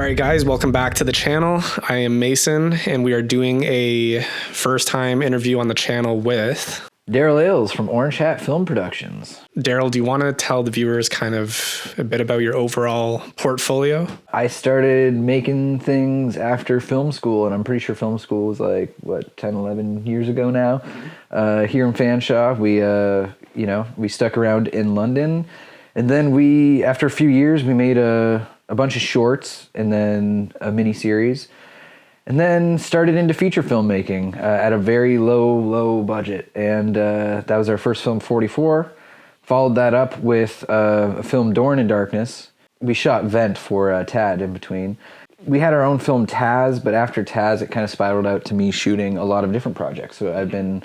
right, guys, welcome back to the channel. I am Mason, and we are doing a first-time interview on the channel with Darryl Ayles from Orange Hat Film Productions. Darryl. Do you want to tell the viewers kind of a bit about your overall portfolio? I started making things after film school, and I'm pretty sure film school was like, 10, 11 years ago now. Here in Fanshawe, we stuck around in London, and then after a few years, we made a bunch of shorts and then a mini-series, and then started into feature filmmaking at a very low budget. And that was our first film, 44. Followed that up with a film, Dorn in Darkness. We shot Vent for Tad in between. We had our own film, Taz, but after Taz, it kind of spiraled out to me shooting a lot of different projects. So I've been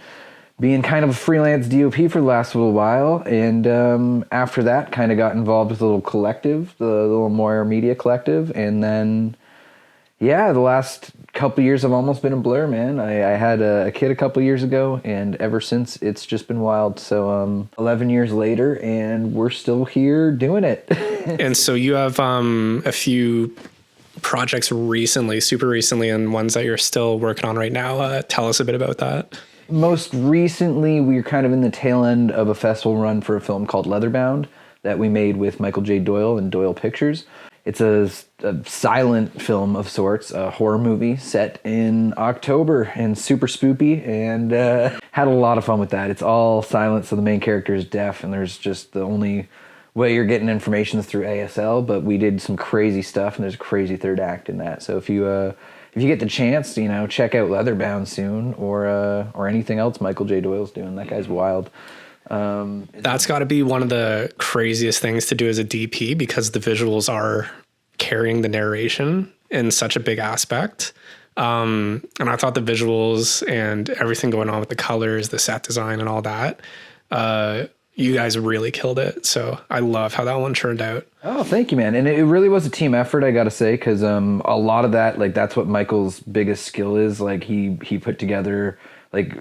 being kind of a freelance DOP for the last little while, and after that, kind of got involved with a little collective, the little MOIRE media collective, and then, yeah, the last couple years have almost been a blur, man. I had a kid a couple years ago, and ever since, it's just been wild. So 11 years later, and we're still here doing it. And so you have a few projects super recently, and ones that you're still working on right now. Tell us a bit about that. Most recently, we were kind of in the tail end of a festival run for a film called Leatherbound that we made with Michael J. Doyle and Doyle Pictures. It's a silent film of sorts, a horror movie set in October and super spoopy, and had a lot of fun with that. It's all silent, so the main character is deaf, and there's just the only way you're getting information is through ASL, but we did some crazy stuff, and there's a crazy third act in that. So if you get the chance, check out Leatherbound soon, or anything else Michael J. Doyle's doing. That guy's wild. That's got to be one of the craziest things to do as a DP, because the visuals are carrying the narration in such a big aspect. And I thought the visuals and everything going on with the colors, the set design and all that, you guys really killed it. So I love how that one turned out. Oh, thank you, man. And it really was a team effort, I got to say, because a lot of that, that's what Michael's biggest skill is. He put together,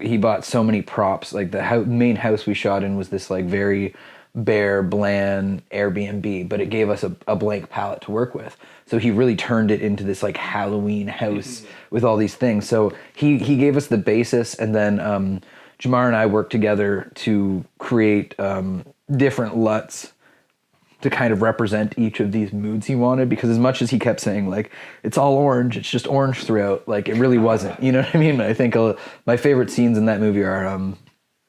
he bought so many props. The main house we shot in was this very bare, bland Airbnb, but it gave us a blank palette to work with. So he really turned it into this Halloween house with all these things. So he gave us the basis, and then Jamar and I worked together to create different LUTs to kind of represent each of these moods he wanted, because as much as he kept saying it's all orange, it's just orange throughout, it really wasn't, you know what I mean? I think my favorite scenes in that movie are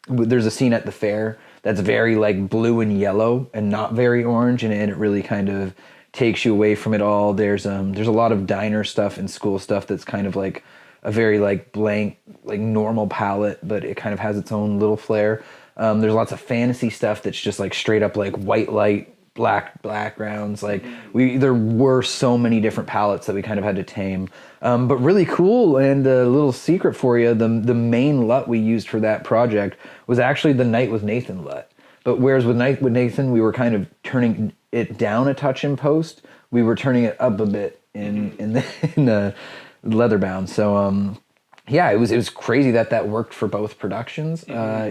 there's a scene at the fair that's very blue and yellow and not very orange, and it really kind of takes you away from it all. There's a lot of diner stuff and school stuff that's kind of a very blank, normal palette, but it kind of has its own little flair. There's lots of fantasy stuff that's just straight up white light, black backgrounds. There were so many different palettes that we kind of had to tame. But really cool, and a little secret for you, the main LUT we used for that project was actually the Night with Nathan LUT. But whereas with Night with Nathan, we were kind of turning it down a touch in post, we were turning it up a bit in Leatherbound. So yeah, it was crazy that worked for both productions.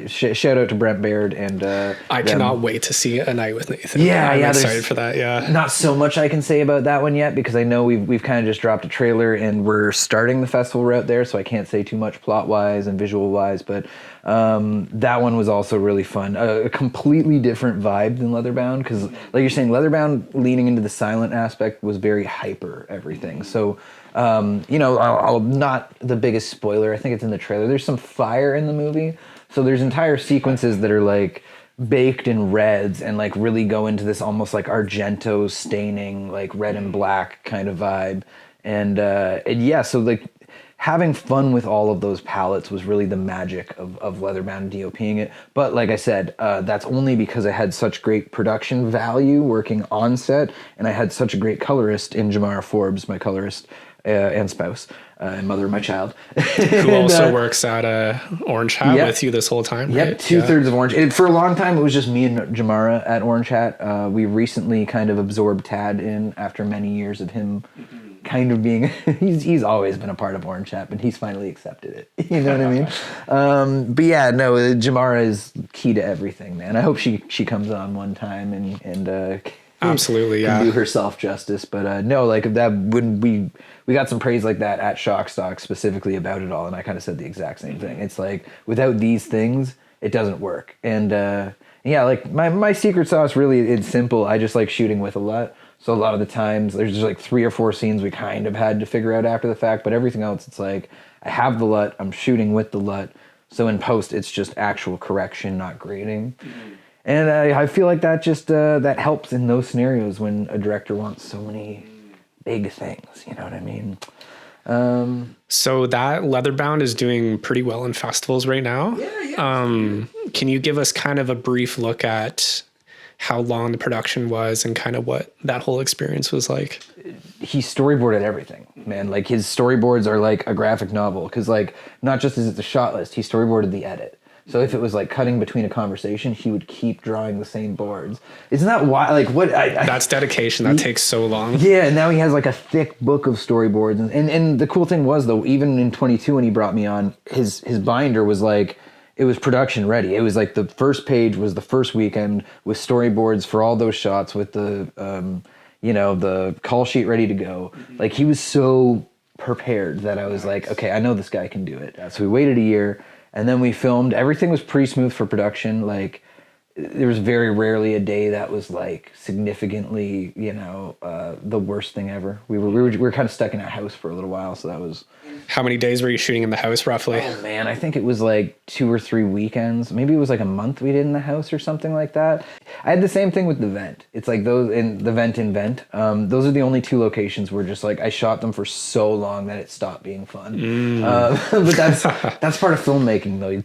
Shout out to Brent Baird and I cannot wait to see A Night with Nathan. I'm excited for that. Yeah, not so much I can say about that one yet, because I know we've kind of just dropped a trailer and we're starting the festival route there, so I can't say too much plot wise and visual wise. But that one was also really fun. A completely different vibe than Leatherbound, because like you're saying, Leatherbound leaning into the silent aspect was very hyper everything. So I'll not the biggest spoiler. I think it's in the trailer. There's some fire in the movie, so there's entire sequences that are baked in reds and really go into this almost Argento staining, red and black kind of vibe. And yeah, so having fun with all of those palettes was really the magic of Leatherbound DOPing it. But like I said, that's only because I had such great production value working on set, and I had such a great colorist in Jamara Forbes, my colorist and spouse, and mother of my child. Who also works at Orange Hat with you this whole time, right? Yep, two-thirds of Orange. And for a long time, it was just me and Jamara at Orange Hat. We recently kind of absorbed Tad in after many years of him kind of being, he's always been a part of Orange Hat, but he's finally accepted it. You know what I mean? But yeah, no, Jamara is key to everything, man. I hope she comes on one time and Absolutely, yeah. can do herself justice. But no, like that when we got some praise like that at Shockstock specifically about it all, and I kind of said the exact same thing. It's like without these things, it doesn't work. And yeah, like my secret sauce really it's simple. I just like shooting with a LUT. So a lot of the times there's just like 3 or 4 scenes we kind of had to figure out after the fact, but everything else it's like I have the LUT, I'm shooting with the LUT. So in post it's just actual correction, not grading. Mm-hmm. And I feel like that just that helps in those scenarios when a director wants so many big things, you know what I mean? So that Leatherbound is doing pretty well in festivals right now. Yeah. Can you give us kind of a brief look at how long the production was and kind of what that whole experience was like? He storyboarded everything, man. Like his storyboards are like a graphic novel because like not just is it the shot list, he storyboarded the edit. So if it was like cutting between a conversation, he would keep drawing the same boards. Isn't that why? Like what? That's dedication. That takes so long. Yeah, and now he has like a thick book of storyboards. And the cool thing was though, even in 22 when he brought me on, his binder was like, it was production ready. It was like the first page was the first weekend with storyboards for all those shots with the, the call sheet ready to go. Mm-hmm. Like he was so prepared that I was like, okay, I know this guy can do it. So we waited a year. And then we filmed. Everything was pretty smooth for production. Like, there was very rarely a day that was like significantly, the worst thing ever. We were kind of stuck in a house for a little while, so that was. How many days were you shooting in the house roughly? Oh man, I think it was like 2 or 3 weekends. Maybe it was like a month we did in the house or something like that. I had the same thing with the vent. It's like those in the vent. Those are the only 2 locations where just like I shot them for so long that it stopped being fun. But that's part of filmmaking though.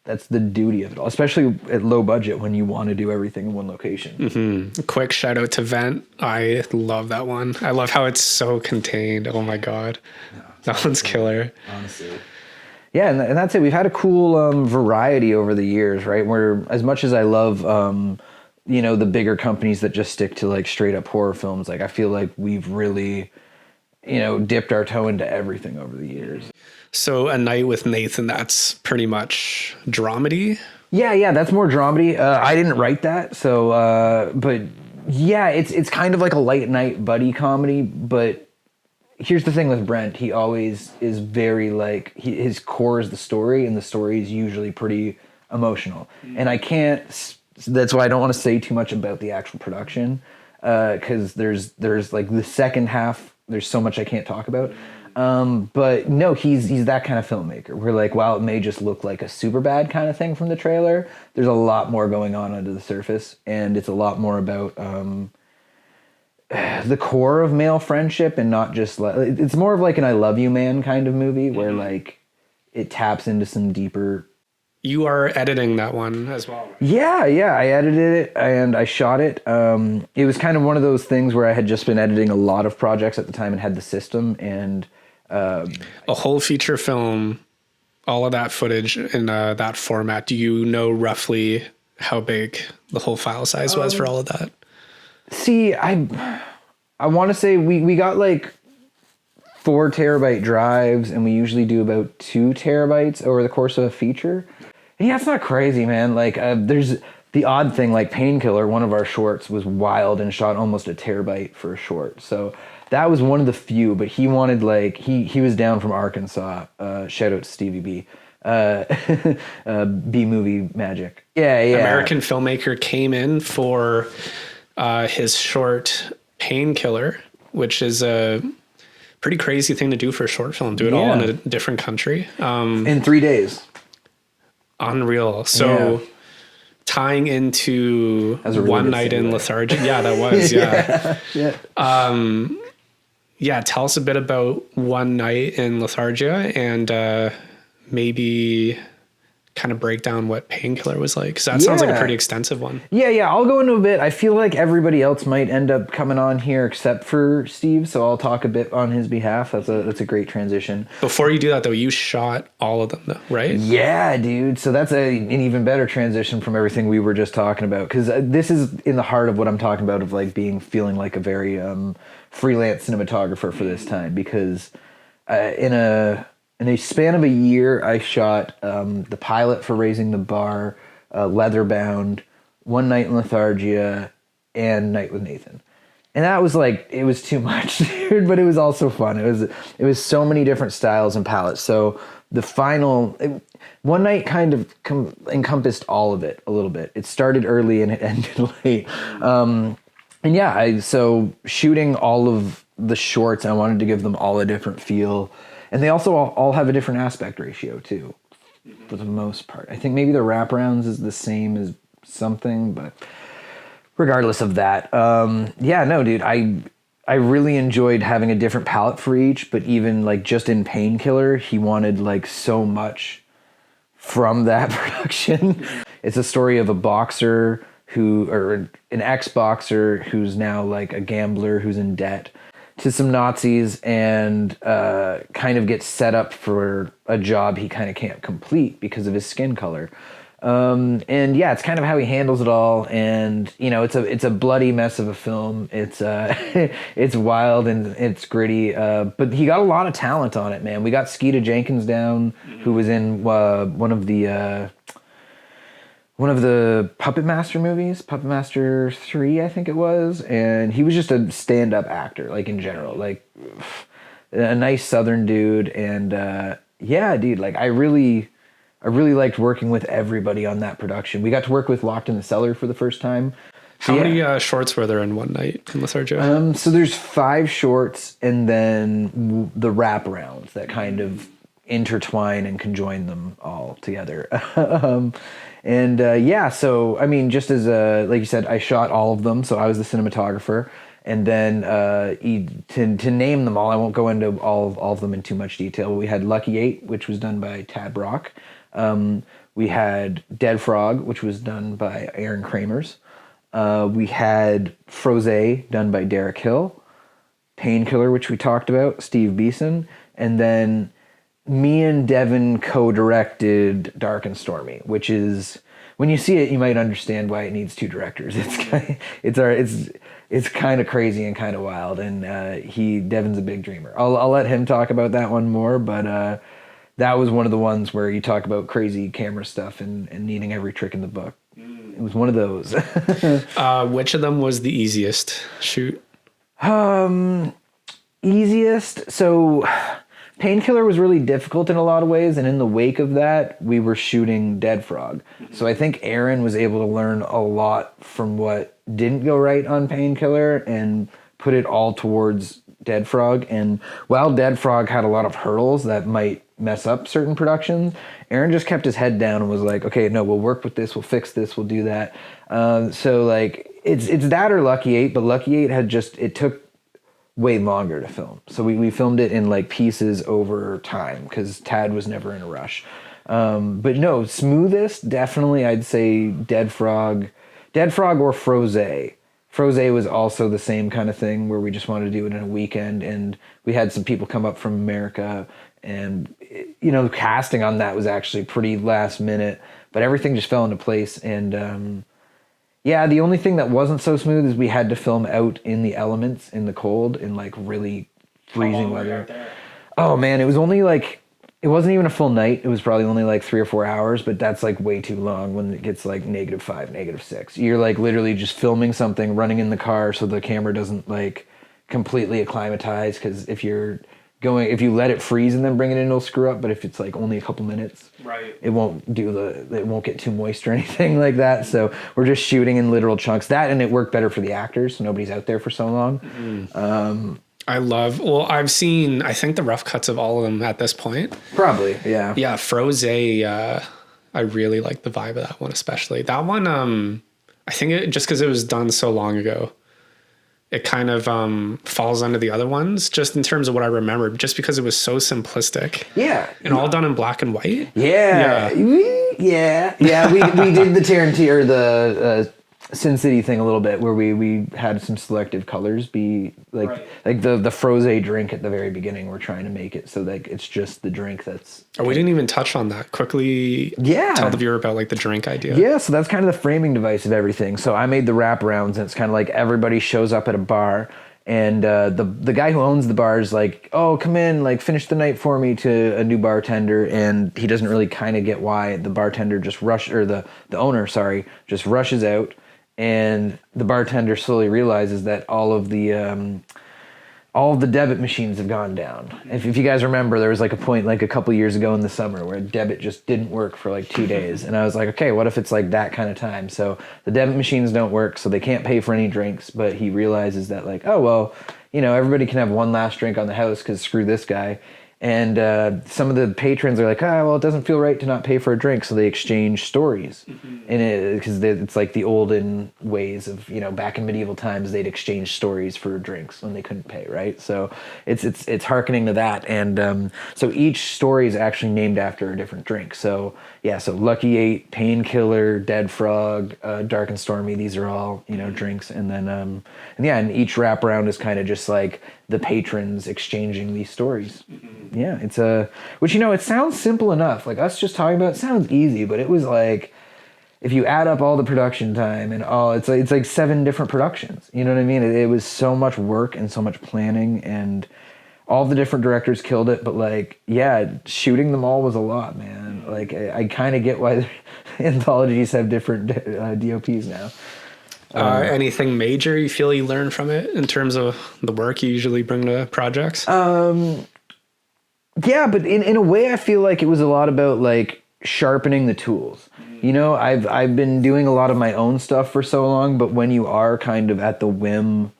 That's the duty of it all, especially at low budget when you want to do everything in one location. Mm-hmm. Quick shout out to Vent. I love that one. I love how it's so contained. Oh my God. No, that one's killer. Honestly. Yeah, and that's it. We've had a cool variety over the years, right? Where as much as I love, the bigger companies that just stick to like straight up horror films, like I feel like we've really, dipped our toe into everything over the years. So A Night with Nathan, that's pretty much dramedy? Yeah, that's more dramedy. I didn't write that, so but yeah, it's kind of like a late night buddy comedy. But here's the thing with Brent: he always is very like his core is the story, and the story is usually pretty emotional. And I can't. That's why I don't want to say too much about the actual production, because there's like the second half. There's so much I can't talk about. But no, he's that kind of filmmaker. We're like, while it may just look like a super bad kind of thing from the trailer, there's a lot more going on under the surface, and it's a lot more about the core of male friendship, and not just like it's more of like an "I love you, man" kind of movie where like it taps into some deeper. You are editing that one as well. Yeah, I edited it and I shot it. It was kind of one of those things where I had just been editing a lot of projects at the time and had the system and. A whole feature film, all of that footage in that format. Do you know roughly how big the whole file size was for all of that? See, I want to say we got like 4 terabyte drives, and we usually do about 2 terabytes over the course of a feature. And yeah, it's not crazy, man. Like there's the odd thing, like Painkiller, one of our shorts was wild and shot almost a terabyte for a short. So that was one of the few, but he wanted like, he was down from Arkansas. Shout out to Stevie B. B-movie magic. Yeah. American filmmaker came in for his short Painkiller, which is a pretty crazy thing to do for a short film. Do it all in a different country. In 3 days. Unreal. So tying into really One Night in Lethargia. Yeah, that was. Yeah. Tell us a bit about One Night in Lethargia and maybe kind of break down what Painkiller was like. Because that sounds like a pretty extensive one. Yeah. I'll go into a bit. I feel like everybody else might end up coming on here except for Steve. So I'll talk a bit on his behalf. That's a great transition. Before you do that though, you shot all of them though, right? Yeah, dude. So that's an even better transition from everything we were just talking about. Because this is in the heart of what I'm talking about of like feeling like a very freelance cinematographer for this time. Because in a span of a year, I shot the pilot for Raising the Bar, Leatherbound, One Night in Lethargia, and Night with Nathan. And that was like, it was too much, dude, but it was also fun. It was so many different styles and palettes. So the final one night kind of encompassed all of it a little bit. It started early and it ended late. And yeah, so shooting all of the shorts, I wanted to give them all a different feel. And they also all have a different aspect ratio too, for the most part. I think maybe the wraparounds is the same as something, but regardless of that, yeah, no, dude, I really enjoyed having a different palette for each, but even like just in Painkiller, he wanted like so much from that production. It's a story of a boxer or an ex-boxer who's now like a gambler who's in debt to some Nazis and kind of gets set up for a job he kind of can't complete because of his skin color. And yeah, it's kind of how he handles it all. And you know, it's a bloody mess of a film. It's it's wild and it's gritty. But he got a lot of talent on it, man. We got Skeeta Jenkins down, who was in one of the Puppet Master movies, Puppet Master 3, I think it was. And he was just a stand-up actor, like in general, like a nice Southern dude. And yeah, dude, like I really liked working with everybody on that production. We got to work with Locked in the Cellar for the first time. How many shorts were there in one night in Lethargia? So there's 5 shorts and then the wraparounds that kind of intertwine and conjoin them all together. And yeah, so I mean, just as like you said, I shot all of them, so I was the cinematographer. And then to name them all, I won't go into all of them in too much detail. We had Lucky 8, which was done by Tad Brock. We had Dead Frog, which was done by Aaron Kramers. We had Froze, done by Derek Hill. Painkiller, which we talked about, Steve Beeson. And then me and Devin co-directed Dark and Stormy, which is, when you see it, you might understand why it needs 2 directors. It's kind of crazy and kind of wild, and Devin's a big dreamer. I'll let him talk about that one more, but that was one of the ones where you talk about crazy camera stuff and needing every trick in the book. It was one of those. Which of them was the easiest shoot? Easiest. So Painkiller was really difficult in a lot of ways, and in the wake of that, we were shooting Dead Frog. So I think Aaron was able to learn a lot from what didn't go right on Painkiller and put it all towards Dead Frog. And while Dead Frog had a lot of hurdles that might mess up certain productions, Aaron just kept his head down and was like, okay, no, we'll work with this, we'll fix this, we'll do that. So like it's that or Lucky 8, but Lucky 8 it took way longer to film. So we filmed it in like pieces over time because Tad was never in a rush. But no, smoothest, definitely I'd say Dead Frog or Froze. Froze was also the same kind of thing where we just wanted to do it in a weekend, and we had some people come up from America, and you know, casting on that was actually pretty last minute, but everything just fell into place. And yeah, the only thing that wasn't so smooth is we had to film out in the elements, in the cold, in like really freezing weather. Oh man, it wasn't even a full night. It was probably only like 3 or 4 hours, but that's like way too long when it gets like -5, -6. You're like literally just filming something, running in the car so the camera doesn't like completely acclimatize, because if you let it freeze and then bring it in, it'll screw up. But if it's like only a couple minutes, right, it won't get too moist or anything like that. So we're just shooting in literal chunks. And it worked better for the actors, so nobody's out there for so long. Mm-hmm. I've seen, I think, the rough cuts of all of them at this point. Probably, yeah. Yeah, Froze, I really like the vibe of that one, especially. That one, I think just because it was done so long ago, it kind of falls under the other ones, just in terms of what I remember, just because it was so simplistic. Yeah. And all done in black and white. Yeah. Yeah. We did the Tarantino, or the Sin City thing a little bit, where we had some selective colors be like, right, like the Froze drink at the very beginning. We're trying to make it so that it's just the drink that's. Oh, we didn't even touch on that. Quickly, tell the viewer about like the drink idea. Yeah, so that's kind of the framing device of everything. So I made the wraparounds, and it's kind of like everybody shows up at a bar, and the guy who owns the bar is like, oh, come in, like finish the night for me, to a new bartender, and he doesn't really kind of get why the bartender the owner just rushes out. and the bartender slowly realizes that all of the debit machines have gone down. If you guys remember, there was like a point like a couple years ago in the summer where debit just didn't work for like 2 days. And I was like, okay, what if it's like that kind of time? So the debit machines don't work, so they can't pay for any drinks. But he realizes that like, oh, well, you know, everybody can have one last drink on the house because screw this guy. And some of the patrons are like, well, it doesn't feel right to not pay for a drink. So they exchange stories. And because it's like the olden ways of, you know, back in medieval times, they'd exchange stories for drinks when they couldn't pay, right? So it's hearkening to that. And so each story is actually named after a different drink. So yeah, so Lucky 8, Painkiller, Dead Frog, Dark and Stormy, these are all, you know, drinks. And then, and each wraparound is kind of just like the patrons exchanging these stories. Yeah, it's which, you know, it sounds simple enough. Like us just talking about it sounds easy, but it was like, if you add up all the production time and all, it's like 7 different productions. You know what I mean? It was so much work and so much planning, and all the different directors killed it. But like, yeah, shooting them all was a lot, man. Like I kind of get why anthologies have different DOPs now. Anything major you feel you learned from it in terms of the work you usually bring to projects? Yeah, but in a way, I feel like it was a lot about like sharpening the tools. You know, I've been doing a lot of my own stuff for so long, but when you are kind of at the whim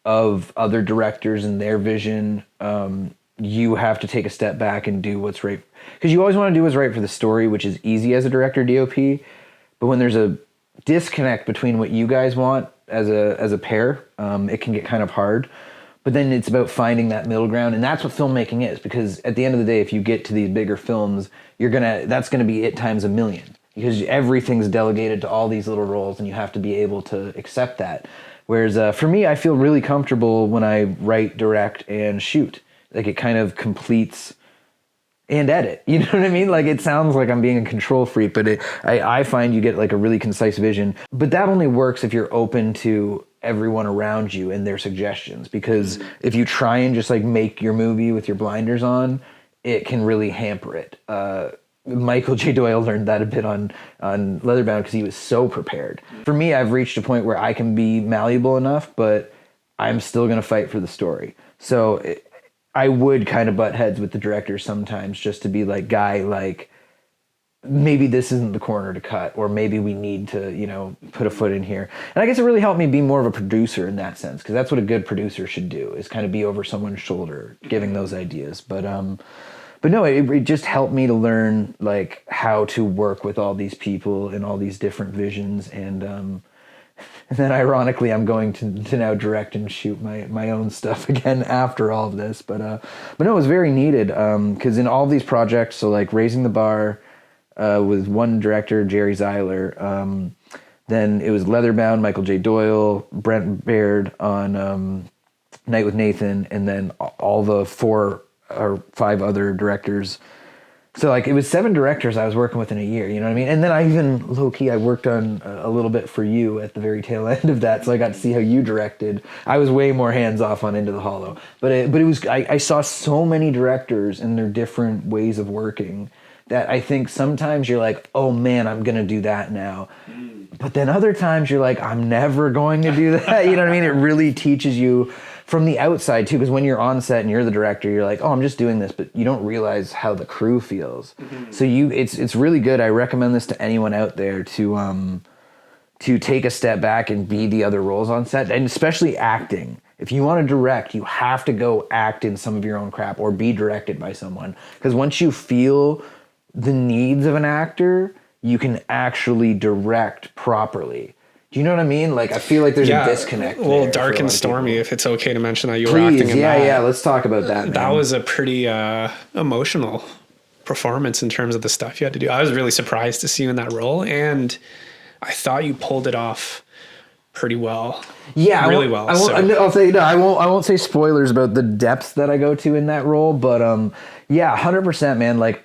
of other directors and their vision, you have to take a step back and do what's right. Because you always want to do what's right for the story, which is easy as a director DOP. But when there's a disconnect between what you guys want as a pair, it can get kind of hard. But then it's about finding that middle ground, and that's what filmmaking is. Because at the end of the day, if you get to these bigger films, that's gonna be it times a million, because everything's delegated to all these little roles, and you have to be able to accept that. Whereas for me, I feel really comfortable when I write, direct, and shoot. Like it kind of completes and edit. You know what I mean? Like it sounds like I'm being a control freak, but I find you get like a really concise vision. But that only works if you're open to everyone around you and their suggestions. Because if you try and just like make your movie with your blinders on, it can really hamper it. Michael J. Doyle learned that a bit on Leatherbound because he was so prepared. For me, I've reached a point where I can be malleable enough, but I'm still going to fight for the story. So I would kind of butt heads with the director sometimes just to be like, guy, like, maybe this isn't the corner to cut, or maybe we need to, you know, put a foot in here. And I guess it really helped me be more of a producer in that sense, because that's what a good producer should do, is kind of be over someone's shoulder, giving those ideas. But no, it just helped me to learn like how to work with all these people and all these different visions. And then ironically, I'm going to now direct and shoot my own stuff again after all of this. But no, it was very needed, because in all of these projects, so like Raising the Bar, with one director, Jerry Zeiler. Then it was Leatherbound, Michael J. Doyle, Brent Baird on Night with Nathan, and then all the 4 or 5 other directors. So like it was 7 directors I was working with in a year, you know what I mean? And then I even, low-key, I worked on a little bit for you at the very tail end of that, so I got to see how you directed. I was way more hands-off on Into the Hollow. But it was, I saw so many directors and their different ways of working that I think sometimes you're like, oh man, I'm going to do that now. But then other times you're like, I'm never going to do that. You know what I mean? It really teaches you from the outside too, because when you're on set and you're the director, you're like, oh, I'm just doing this, but you don't realize how the crew feels. So it's really good. I recommend this to anyone out there to take a step back and be the other roles on set, and especially acting. If you want to direct, you have to go act in some of your own crap or be directed by someone. Because once you feel the needs of an actor, you can actually direct properly. Do you know what I mean? Like, I feel like there's a disconnect. Well, Dark and Stormy, if it's okay to mention that you were acting in that. Yeah, let's talk about that, man. That was a pretty emotional performance in terms of the stuff you had to do. I was really surprised to see you in that role, and I thought you pulled it off pretty well. Yeah, really well. I'll say no. I won't say spoilers about the depth that I go to in that role, but yeah, 100%, man. Like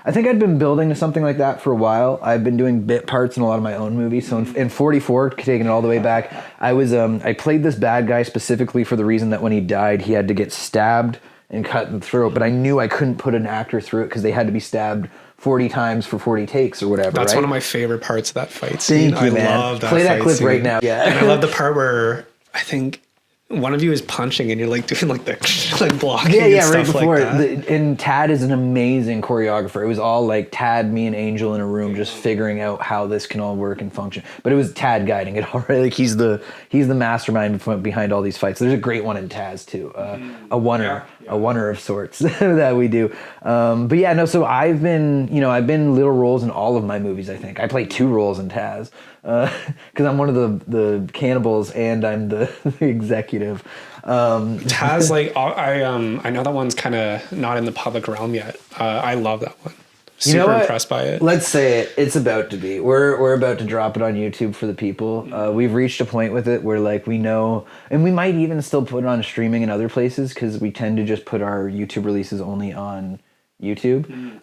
I think I'd been building to something like that for a while. I've been doing bit parts in a lot of my own movies. So in 44, taking it all the way back, I played this bad guy specifically for the reason that when he died, he had to get stabbed and cut in the throat. But I knew I couldn't put an actor through it because they had to be stabbed 40 times for 40 takes or whatever. That's right? one of my favorite parts of that fight scene. Thank you, man. Love that Play that fight clip scene. right now. Yeah. And I love the part where I think one of you is punching and you're like doing like the like blocking and right stuff before like that. and Tad is an amazing choreographer. It was all like Tad, me, and Angel in a room just figuring out how this can all work and function. But it was Tad guiding it all right. Like he's the mastermind behind all these fights. There's a great one in Taz too, a oneer of sorts that we do. But yeah, no. So I've been little roles in all of my movies. I think I play 2 roles in Taz. Because I'm one of the cannibals and I'm the executive. Taz, like I know that one's kind of not in the public realm yet. I love that one. Super impressed by it. Let's say it. It's about to be. We're about to drop it on YouTube for the people. We've reached a point with it where like we know, and we might even still put it on streaming in other places because we tend to just put our YouTube releases only on YouTube.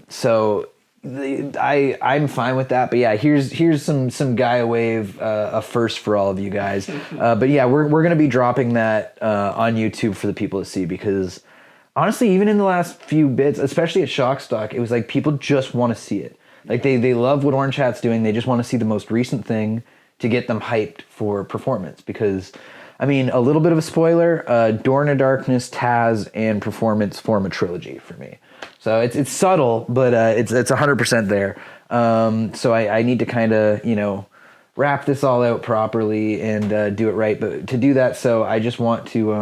So I'm fine with that, but yeah, here's some GAIA wave, a first for all of you guys. But yeah, we're gonna be dropping that on YouTube for the people to see because honestly, even in the last few bits, especially at Shockstock, it was like people just want to see it. Like they love what Orange Hat's doing. They just want to see the most recent thing to get them hyped for performance because. I mean, a little bit of a spoiler, Door in the Darkness, Taz, and Performance form a trilogy for me. So it's subtle, but it's 100% there. So I need to kind of, wrap this all out properly and do it right. But to do that, so I just want to,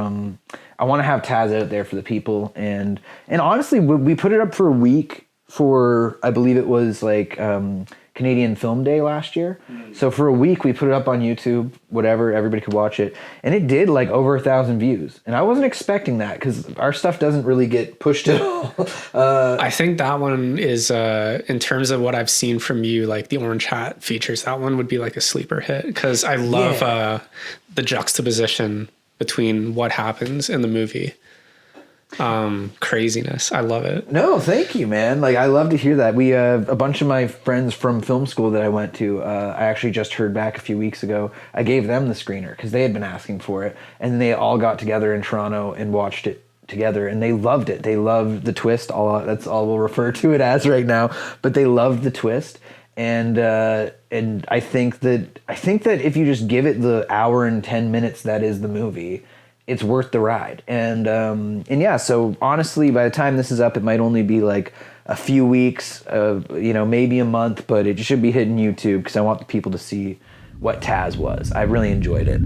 I want to have Taz out there for the people. And honestly, we put it up for a week for, I believe it was like Canadian Film Day last year. So for a week we put it up on YouTube, whatever, everybody could watch it. And it did like over 1,000 views. And I wasn't expecting that because our stuff doesn't really get pushed at all. I think that one is, in terms of what I've seen from you, like the Orange Hat features, that one would be like a sleeper hit because I love the juxtaposition between what happens in the movie. Craziness. I love it. No, thank you, man. Like I love to hear that. We a bunch of my friends from film school that I went to, I actually just heard back a few weeks ago. I gave them the screener because they had been asking for it, and they all got together in Toronto and watched it together, and they loved it. They loved the twist. That's all we'll refer to it as right now. But they loved the twist, and I think that if you just give it the hour and 10 minutes that is the movie, it's worth the ride. And yeah, so honestly, by the time this is up, it might only be like a few weeks, maybe a month, but it should be hitting YouTube because I want the people to see what Taz was. I really enjoyed it.